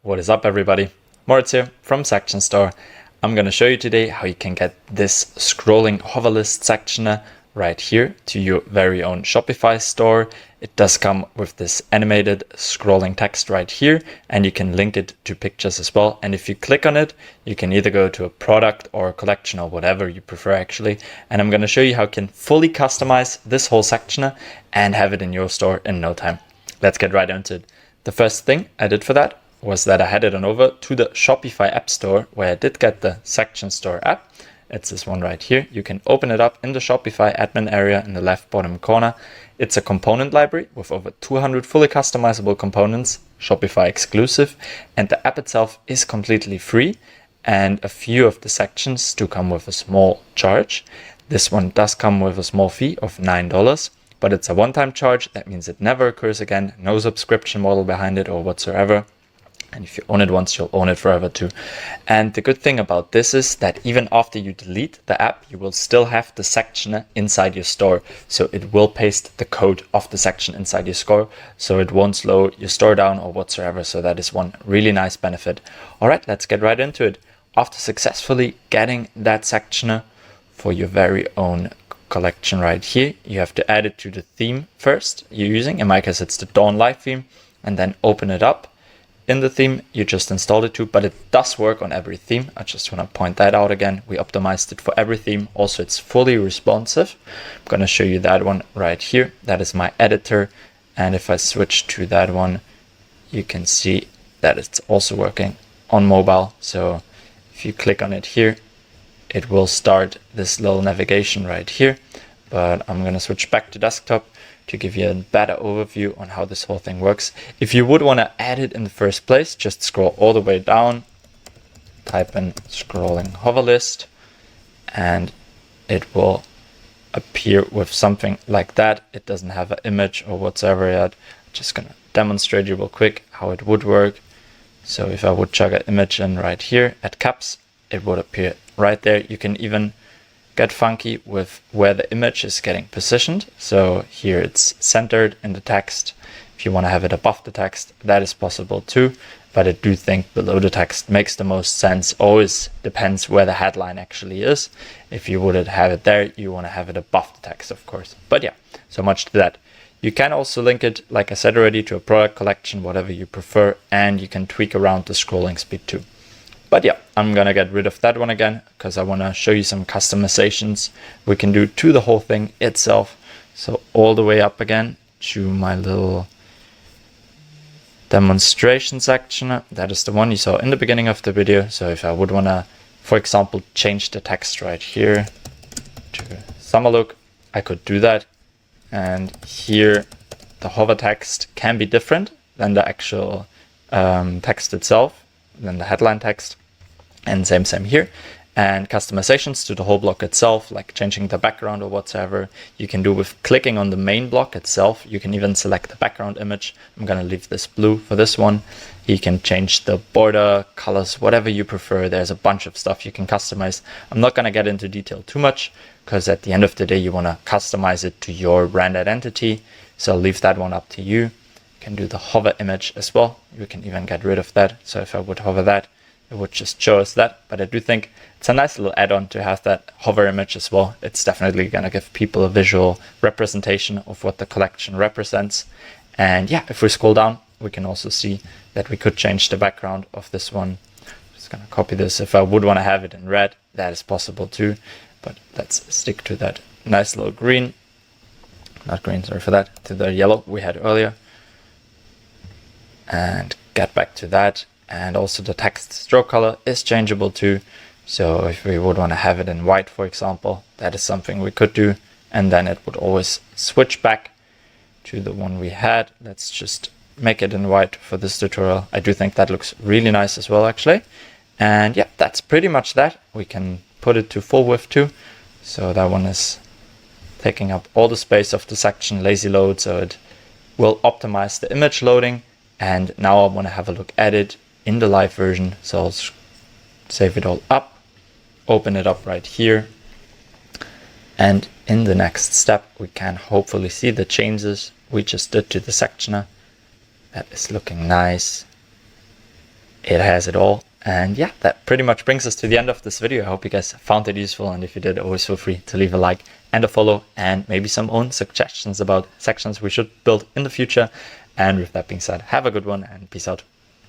What is up, everybody? Moritz here from Section Store. I'm going to show you today how you can get this scrolling hover list sectioner right here to your very own Shopify store. It does come with this animated scrolling text right here, and you can link it to pictures as well. And if you click on it, you can either go to a product or a collection or whatever you prefer actually. And I'm going to show you how you can fully customize this whole sectioner and have it in your store in no time. Let's get right into it. The first thing I did for that was that I headed on over to the Shopify app store where I did get the Section Store app. It's this one right here. You can open it up in the Shopify admin area in the left bottom corner. It's a component library with over 200 fully customizable components, Shopify exclusive, and the app itself is completely free, and a few of the sections do come with a small charge. This one does come with a small fee of $9. But it's a one-time charge. That means it never occurs again. No subscription model behind it or whatsoever. And if you own it once, you'll own it forever too. And the good thing about this is that even after you delete the app, you will still have the sectioner inside your store. So it will paste the code of the section inside your store. So it won't slow your store down or whatsoever. So that is one really nice benefit. All right, let's get right into it. After successfully getting that sectioner for your very own collection right here, you have to add it to the theme first you're using. In my case, it's the Dawn Live theme, and then open it up in the theme you just installed it to, but it does work on every theme. I just want to point that out again. We optimized it for every theme. Also, it's fully responsive. I'm going to show you that one right here. That is my editor. And if I switch to that one, you can see that it's also working on mobile. So if you click on it here, it will start this little navigation right here, but I'm going to switch back to desktop to give you a better overview on how this whole thing works. If you would want to add it in the first place, just scroll all the way down, type in scrolling hover list, and it will appear with something like that. It doesn't have an image or whatsoever yet. I'm just going to demonstrate you real quick how it would work. So if I would chuck an image in right here at caps, it would appear right there. You can even get funky with where the image is getting positioned. So here it's centered in the text. If you want to have it above the text, that is possible too. But I do think below the text makes the most sense. Always depends where the headline actually is. If you would have it there, you want to have it above the text, of course. But yeah, so much to that. You can also link it, like I said already, to a product collection, whatever you prefer, and you can tweak around the scrolling speed too. But yeah, I'm going to get rid of that one again because I want to show you some customizations we can do to the whole thing itself. So all the way up again to my little demonstration section. That is the one you saw in the beginning of the video. So if I would want to, for example, change the text right here to summer look, I could do that. And here the hover text can be different than the actual text itself, than the headline text. And same here. And customizations to the whole block itself, like changing the background or whatsoever, you can do with clicking on the main block itself. You can even select the background image. I'm going to leave this blue for this one. You can change the border colors, whatever you prefer. There's a bunch of stuff you can customize. I'm not going to get into detail too much because at the end of the day, you want to customize it to your brand identity. So I'll leave that one up to you. You can do the hover image as well. You can even get rid of that. So if I would hover that, it would just show us that. But I do think it's a nice little add-on to have that hover image as well. It's definitely going to give people a visual representation of what the collection represents. And yeah, if we scroll down, we can also see that we could change the background of this one. Just going to copy this. If I would want to have it in red, that is possible too. But let's stick to that nice little green. Not green, sorry for that. To the yellow we had earlier. And get back to that. And also the text stroke color is changeable too. So if we would want to have it in white, for example, that is something we could do. And then it would always switch back to the one we had. Let's just make it in white for this tutorial. I do think that looks really nice as well, actually. And yeah, that's pretty much that. We can put it to full width too. So that one is taking up all the space of the section, lazy load. So it will optimize the image loading. And now I want to have a look at it in the live version. So I'll save it all up, open it up right here. And in the next step, we can hopefully see the changes we just did to the sectioner. That is looking nice. It has it all. And yeah, that pretty much brings us to the end of this video. I hope you guys found it useful, and if you did, always feel free to leave a like and a follow, and maybe some own suggestions about sections we should build in the future. And with that being said, have a good one and peace out.